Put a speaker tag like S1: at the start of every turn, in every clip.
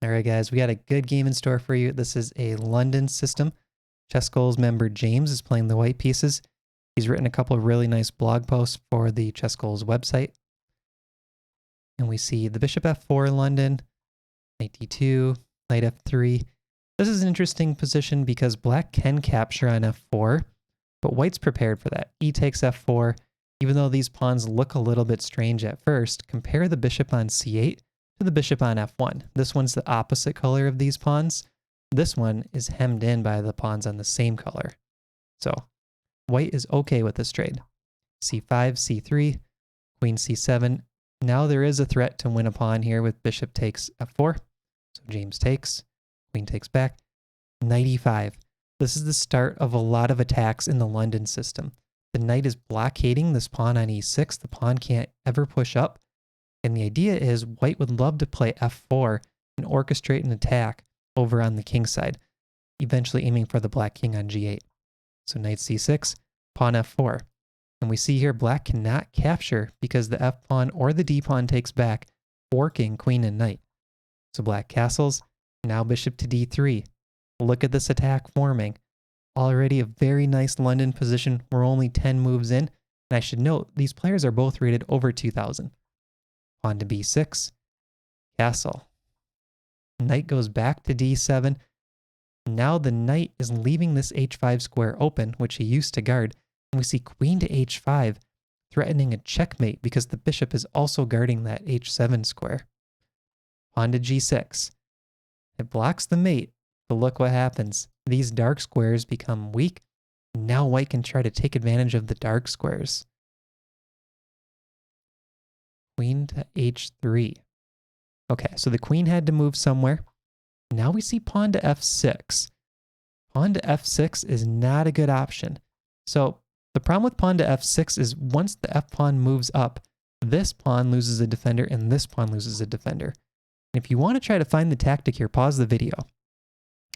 S1: All right, guys, we got a good game in store for you. This is a London system. Chess Goals member James is playing the white pieces. He's written a couple of really nice blog posts for the Chess Goals website. And we see the bishop f4 London, knight d2, knight f3. This is an interesting position because black can capture on f4, but white's prepared for that. E takes f4. Even though these pawns look a little bit strange at first, compare the bishop on c8 to the bishop on f1. This one's the opposite color of these pawns. This one is hemmed in by the pawns on the same color. So white is okay with this trade. c5, c3, queen c7. Now there is a threat to win a pawn here with bishop takes f4. So James takes, queen takes back, knight e5. This is the start of a lot of attacks in the London system. The knight is blockading this pawn on e6. The pawn can't ever push up. And the idea is white would love to play f4 and orchestrate an attack over on the king side, eventually aiming for the black king on g8. So knight c6, pawn f4. And we see here black cannot capture because the f pawn or the d pawn takes back, forking queen and knight. So black castles, now bishop to d3. Look at this attack forming. Already a very nice London position. We're only 10 moves in. And I should note, these players are both rated over 2,000. Pawn to b6, castle. Knight goes back to d7. Now the knight is leaving this h5 square open, which he used to guard. And we see queen to h5, threatening a checkmate because the bishop is also guarding that h7 square. Pawn to g6. It blocks the mate, but look what happens. These dark squares become weak. Now white can try to take advantage of the dark squares. Queen to h3. Okay, so the queen had to move somewhere. Now we see pawn to f6. Pawn to f6 is not a good option. So the problem with pawn to f6 is once the f pawn moves up, this pawn loses a defender and this pawn loses a defender. And if you want to try to find the tactic here, pause the video.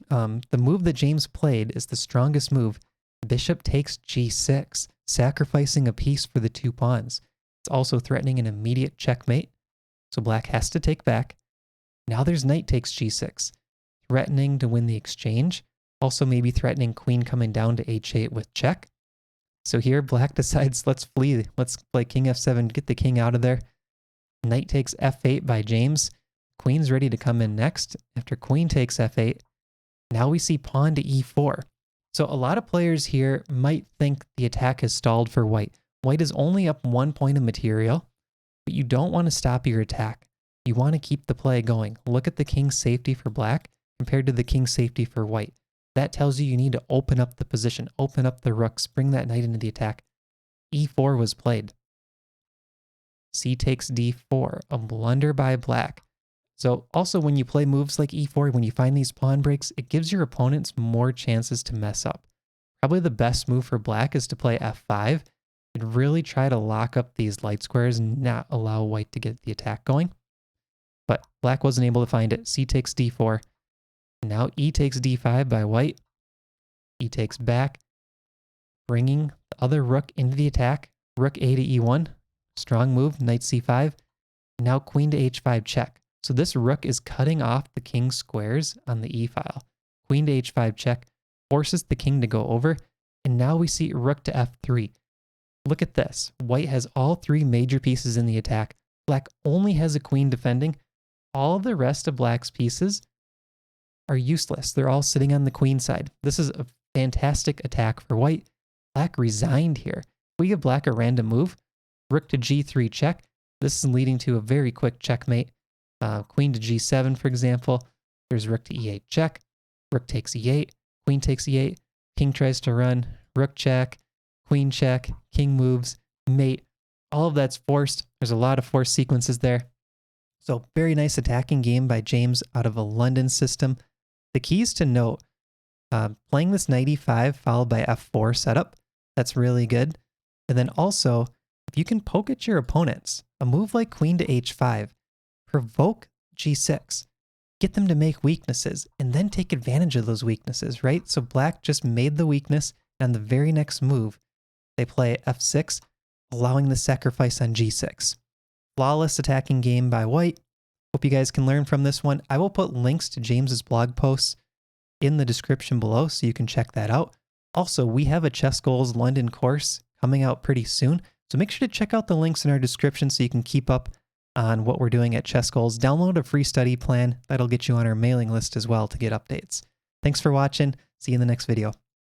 S1: The move that James played is the strongest move. Bishop takes g6, sacrificing a piece for the two pawns. It's also threatening an immediate checkmate, so black has to take back. Now there's knight takes g6, threatening to win the exchange, also maybe threatening queen coming down to h8 with check. So here black decides, let's flee, let's play king f7, get the king out of there. Knight takes f8 by James. Queen's ready to come in next. After queen takes f8, now we see pawn to e4. So a lot of players here might think the attack has stalled for white. White is only up 1 point of material, but you don't want to stop your attack. You want to keep the play going. Look at the king's safety for black compared to the king's safety for white. That tells you need to open up the position, open up the rooks, bring that knight into the attack. e4 was played. C takes d4, a blunder by black. So also when you play moves like e4, when you find these pawn breaks, it gives your opponents more chances to mess up. Probably the best move for black is to play f5 and really try to lock up these light squares and not allow white to get the attack going. But black wasn't able to find it. C takes d4. Now e takes d5 by white. E takes back, bringing the other rook into the attack. Rook a to e1. Strong move, knight c5. Now queen to h5 check. So this rook is cutting off the king's squares on the e file. Queen to h5 check forces the king to go over, and now we see rook to f3. Look at this. White has all three major pieces in the attack. Black only has a queen defending. All the rest of black's pieces are useless. They're all sitting on the queen side. This is a fantastic attack for white. Black resigned here. We give black a random move. Rook to g3 check. This is leading to a very quick checkmate. Queen to g7, for example. There's rook to e8 check. Rook takes e8. Queen takes e8. King tries to run. Rook check. Queen check. King moves. Mate. All of that's forced. There's a lot of forced sequences there. So very nice attacking game by James out of a London system. The keys to note, playing this knight e5 followed by f4 setup. That's really good. And then also, if you can poke at your opponents, a move like queen to h5, provoke g6, get them to make weaknesses, and then take advantage of those weaknesses, right? So black just made the weakness, and on the very next move, they play f6, allowing the sacrifice on g6. Flawless attacking game by white. Hope you guys can learn from this one. I will put links to James's blog posts in the description below so you can check that out. Also, we have a Chess Goals London course coming out pretty soon, so make sure to check out the links in our description so you can keep up on what we're doing at Chess Goals. Download a free study plan. That'll get you on our mailing list as well to get updates. Thanks for watching. See you in the next video.